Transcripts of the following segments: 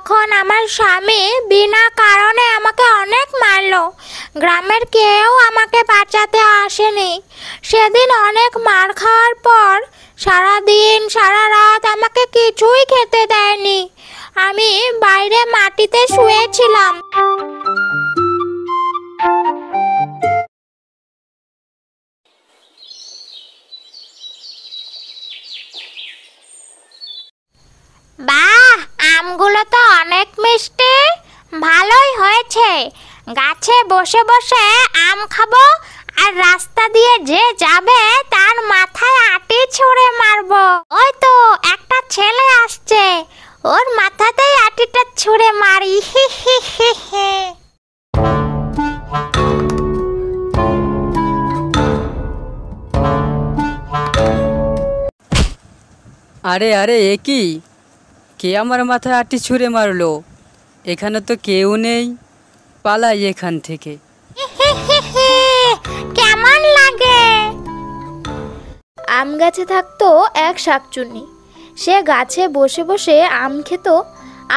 তখন আমার স্বামী বিনা কারণে আমাকে অনেক মারলো। গ্রামের কেউ আমাকে বাঁচাতে আসেনি। সেদিন অনেক মার খাওয়ার পর সারাদিন সারা রাত আমাকে কিছুই খেতে দেয়নি। আমি বাইরে মাটিতে শুয়েছিলাম। বাহ, আমগুলো তো অনেক মিষ্টি। ভালোই হয়েছে। গাছে বসে বসে আম খাবো, আর রাস্তা দিয়ে যে যাবে তার মাথায় আটি ছুঁড়ে মারবো। ওই তো একটা ছেলে আসছে, ওর মাথাতেই আটিটা ছুঁড়ে মারি। হি হি হি হি। আরে আরে, এ কি? কে আমার মাথায় আটি ছুঁড়ে মারলো? এখানে তো কেউ নেই, পালাই এখান থেকে। কেমন লাগে? আম গাছে থাকতো এক শাকচুন্নি। সে গাছে বসে বসে আম খেত,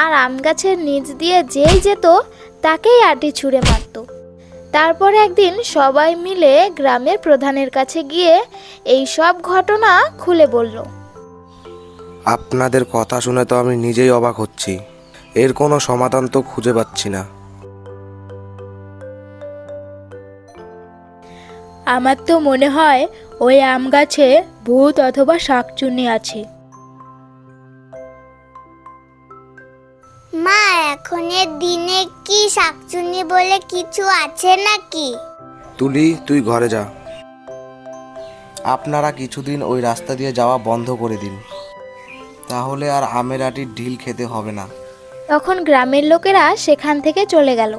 আর আম গাছের নিচ দিয়ে যেই যেত তাকেই আটি ছুঁড়ে মারত। তারপর একদিন সবাই মিলে গ্রামের প্রধানের কাছে গিয়ে এই সব ঘটনা খুলে বলল। আপনাদের কথা শুনে তো আমি নিজেই অবাক হচ্ছি। এর কোনো সমাধান তো খুঁজে পাচ্ছি না। আমার তো মনে হয় ওই আম গাছে ভূত অথবা শাকচুন্নি আছে। মা, এখনের দিনে কি শাকচুন্নি বলে কিছু আছে নাকি? তুলি, তুই ঘরে যা। আপনারা কিছুদিন ওই রাস্তা দিয়ে যাওয়া বন্ধ করে দিন, তাহলে আর আমের আটির ঢিল খেতে হবে না। তখন গ্রামের লোকেরা সেখান থেকে চলে গেল।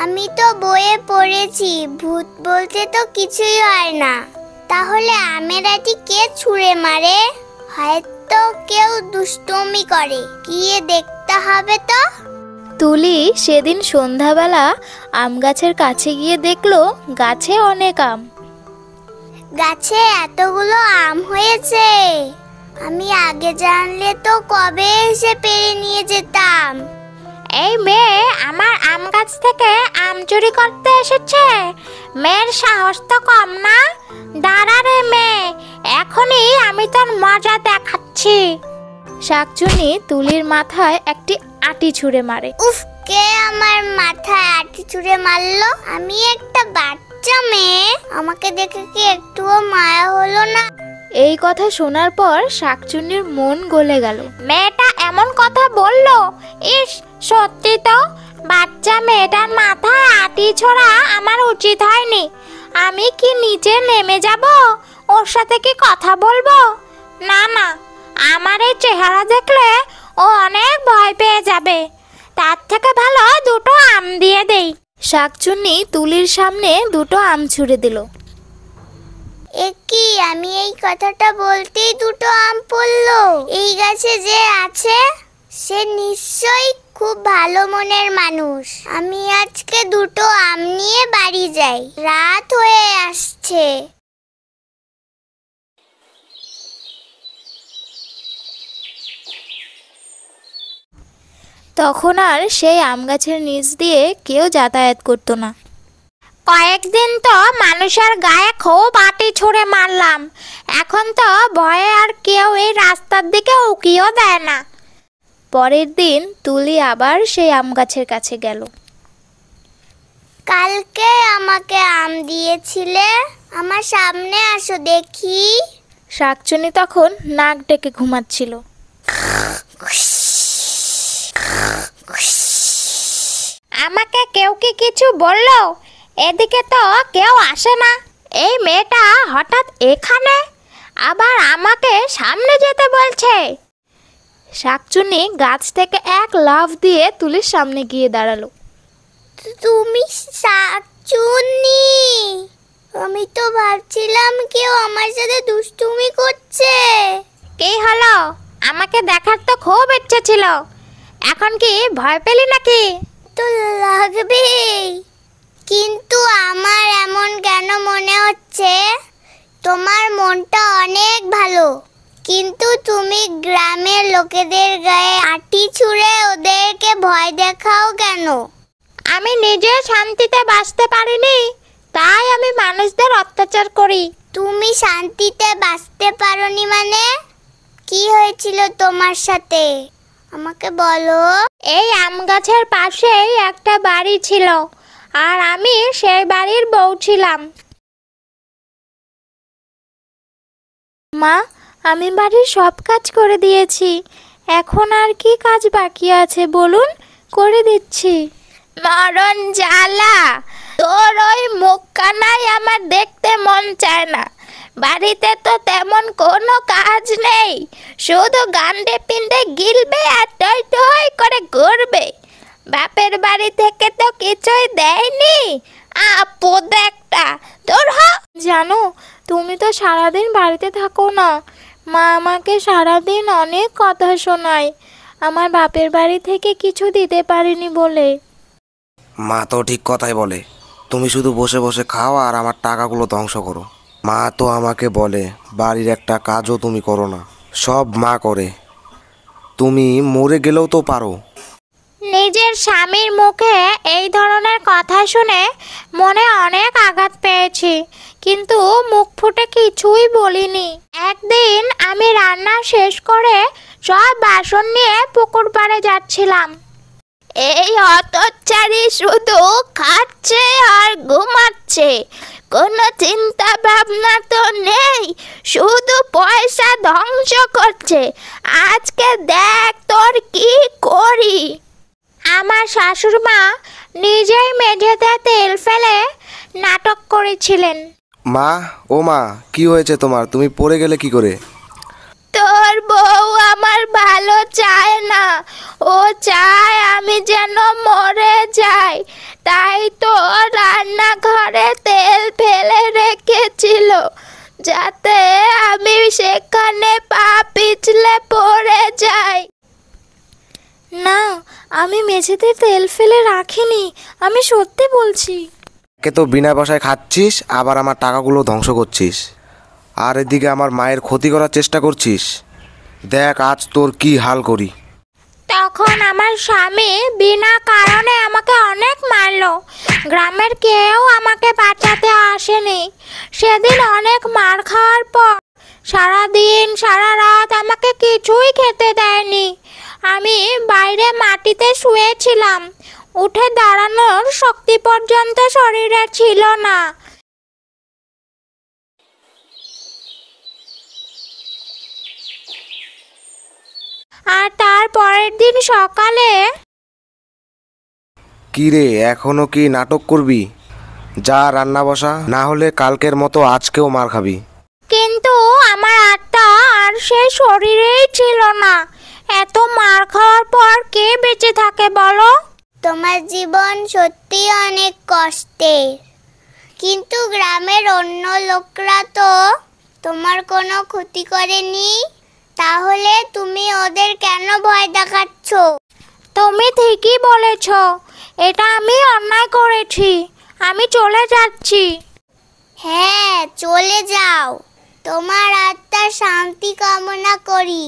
আমি তো বইয়ে পড়েছি ভূত বলতে তো কিছুই হয় না। তাহলে আমের আটি কে ছুঁড়ে মারে? হয়তো কেউ দুষ্টুমি করে, গিয়ে দেখতে হবে তো। তুলি সেদিন সন্ধ্যাবেলা আম গাছের কাছে গিয়ে দেখলো গাছে অনেক আম। গাছে এতগুলো আম হয়েছে, আমি আগে জানলে তো কবে এসে পেরে নিয়ে যেতাম। এই মেয়ে আমার আম গাছ থেকে আম চুরি করতে এসেছে। মেয়ের সাহস তো কম না। দাঁড়া রে মেয়ে, এখনই আমি তোর মজা দেখাচ্ছি। শাকচুন্নি তুলির মাথায় একটি আটি ছুঁড়ে মারে। উফ, কে আমার মাথায় আটি ছুঁড়ে মারলো? আমি একটা বাচ্চা মেয়ে, আমাকে দেখে কি একটুও মায়া হলো না? এই কথা শোনার পর শাকচুন্নির মন গলে গেল। মেয়েটা এমন কথা বলল, ইস সত্যি তো, বাচ্চা মেয়েটার মাথায় আটি ছোড়া আমার উচিত হয়নি। আমি কি নিচে নেমে যাব, ওর সাথে কি কথা বলবো? না না, আমার এই চেহারা দেখলে ও অনেক ভয় পেয়ে যাবে। তার থেকে ভালো দুটো আম দিয়ে দেই। শাকচুন্নি তুলির সামনে দুটো আম ছুঁড়ে দিল। কি, আমি এই কথাটা বলতেই দুটো আম পড়লো? এই গাছে যে আছে সে নিশ্চয়ই খুব ভালো মনের মানুষ। আমি আজকে দুটো আম নিয়ে বাড়ি যাই, রাত হয়ে আসছে। তখন আর সেই আম গাছের নিচ দিয়ে কেউ যাতায়াত করতো না। কয়েকদিন তো মানুষের গায়ে খুব আটি ছুঁড়ে মারলাম, এখন তো ভয়ে আর কেউ এই রাস্তার দিকে উকিও দেয় না। পরের দিন তুলি আবার সেই আম গাছের কাছে গেল। কালকে আমাকে আম দিয়েছিলে, আমার সামনে আসো দেখি। শাকচুন্নি তখন নাক ডেকে ঘুমাচ্ছিল। আমাকে কেউ কি কিছু বললো? এদিকে তো কেউ আসে না। এই মেয়েটা হঠাৎ এখানে, আবার আমাকে সামনে যেতে বলছে। শাকচুন্নি গাছ থেকে এক লাফ দিয়ে তুলির সামনে গিয়ে দাঁড়ালো। তুমি শাকচুন্নি? আমি তো ভাবছিলাম কেউ আমার সাথে দুষ্টুমি করছে। কি হলো? আমাকে দেখার তো খুব ইচ্ছে ছিল, এখন কি ভয় পেলি নাকি? তো লাগবেই, কিন্তু আমার এমন কেন মনে হচ্ছে? তোমার মনটা অনেক ভালো, কিন্তু তুমি গ্রামের লোকেদের গায়ে আটি ছুঁড়ে ওদেরকে ভয় দেখাও কেন? আমি নিজে শান্তিতে বাঁচতে পারিনি, তাই আমি মানুষদের অত্যাচার করি। তুমি শান্তিতে বাঁচতে পারোনি মানে? কি হয়েছিল তোমার সাথে আমাকে বলো। এই আম গাছের পাশেই একটা বাড়ি ছিল, আর আমি সেই বাড়ির বউ ছিলাম। মা, আমি বাড়ির সব কাজ করে দিয়েছি, এখন আর কি কাজ বাকি আছে বলুন, করে দিচ্ছি। মরণ জ্বালা, তোর ওই মুখখানাই আমার দেখতে মন চায় না। বাড়িতে তো তেমন কোনো কাজ নেই, শুধু গান্ডে পিণ্ডে গিলবে আর টই টই করে ঘুরবে। বাপের বাড়ি থেকে তো কিছুই দেয়নি, আপদ একটা তোর। জানো, তুমি তো সারাদিন বাড়িতে থাকো না, মা আমাকে সারাদিন অনেক কথা শোনায় আমার বাপের বাড়ি থেকে কিছু দিতে পারিনি বলে। মা তো ঠিক কথাই বলে, তুমি শুধু বসে বসে খাও আর আমার টাকাগুলো ধ্বংস করো। মা তো আমাকে বলে বাড়ির একটা কাজও তুমি করো না, সব মা করে। তুমি মরে গেলেও তো পারো। নিজের স্বামীর মুখে এই ধরনের কথা শুনে মনে অনেক আঘাত পেয়েছি, কিন্তু মুখ ফুটে কিছুই বলিনি। একদিন আমি রান্না শেষ করে সব বাসন নিয়ে পুকুর পাড়ে যাচ্ছিলাম। এই হতচ্ছাড়ি শুধু খাচ্ছে আর ঘুমাচ্ছে, কোনো চিন্তা ভাবনা তো নেই, শুধু পয়সা ধ্বংস করছে। আজকে দেখ তোর কি করি। আমার শাশুড়ি মা নিজেই মেঝেতে তেল ফেলে নাটক করেছিলেন। মা, ও মা, কি হয়েছে তোমার? তুমি পড়ে গেলে কি করে? তোর বউ আমার ভালো চায় না, ও চায় আমি যেন মরে যাই, তাই তো রান্নাঘরে তেল ফেলে রেখেছিল যাতে আমি সেখানে পা পিছলে পড়ে যাই। না, আমি মেঝেতে তেল ফেলে রাখিনি, আমি সত্যি বলছি। কে তো বিনা পয়সায় খাচ্ছিস, আবার আমার টাকাগুলো ধ্বংস করছিস, আর এদিকে আমার মায়ের ক্ষতি করার চেষ্টা করছিস। দেখ আজ তোর কি হাল করি। তখন আমার স্বামী বিনা কারণে আমাকে অনেক মারলো, গ্রামের কেউ আমাকে বাঁচাতে আসেনি। সেদিন অনেক মার খাওয়ার পর সারাদিন সারা রাত আমাকে কিছুই খেতে দেয়নি। আমি বাইরে মাটিতে শুয়েছিলাম, উঠে দাঁড়ানোর শক্তি পর্যন্ত শরীরে ছিল না। আর তার পরের দিন সকালে। কি রে, এখনো কি নাটক করবি? যা রান্না বসা, না হলে কালকের মতো আজকেও মার খাবি। কিন্তু আমার আত্মা আর সেই শরীরেই ছিল না। এত মার খাওয়ার পর কে বেঁচে থাকে বলো? তোমার জীবন সত্যি অনেক কষ্টের, কিন্তু গ্রামের অন্য লোকরা তো তোমার কোনো ক্ষতি করেনি, তাহলে তুমি ওদের কেন ভয় দেখাচ্ছ? তুমি ঠিকই বলেছ, এটা আমি অন্যায় করেছি, আমি চলে যাচ্ছি। হ্যাঁ, চলে যাও, তোমার আত্মার শান্তি কামনা করি।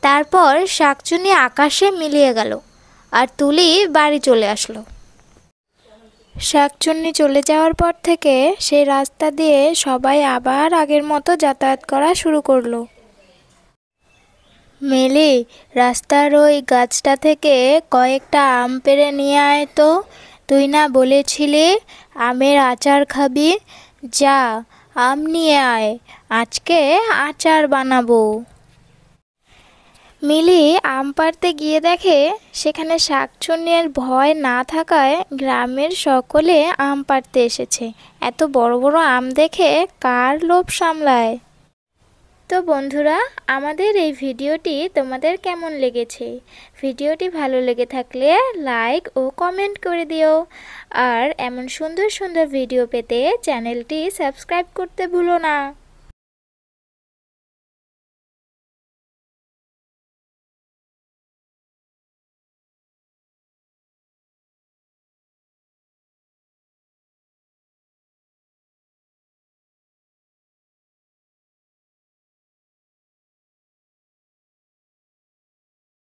তারপর শাকচুনি আকাশে মিলিয়ে গেল, আর তুলি বাড়ি চলে আসলো। শাকচুন্নি চলে যাওয়ার পর থেকে সেই রাস্তা দিয়ে সবাই আবার আগের মতো যাতায়াত করা শুরু করলো। মিলি, রাস্তার ওই গাছটা থেকে কয়েকটা আম পেড়ে নিয়ে আয় তো। তুই না বলেছিলি আমের আচার খাবি? যা, আম নিয়ে আয়, আজকে আচার বানাবো। মিলি আম পাড়তে গিয়ে দেখে সেখানে শাকচুন্নির ভয় না থাকায় গ্রামের সকলে আম পাড়তে এসেছে। এত বড় বড় আম দেখে কার লোভ সামলায়? তো বন্ধুরা, আমাদের এই ভিডিওটি তোমাদের কেমন লেগেছে? ভিডিওটি ভালো লেগে থাকলে লাইক ও কমেন্ট করে দিও, আর এমন সুন্দর সুন্দর ভিডিও পেতে চ্যানেলটি সাবস্ক্রাইব করতে ভুলো না।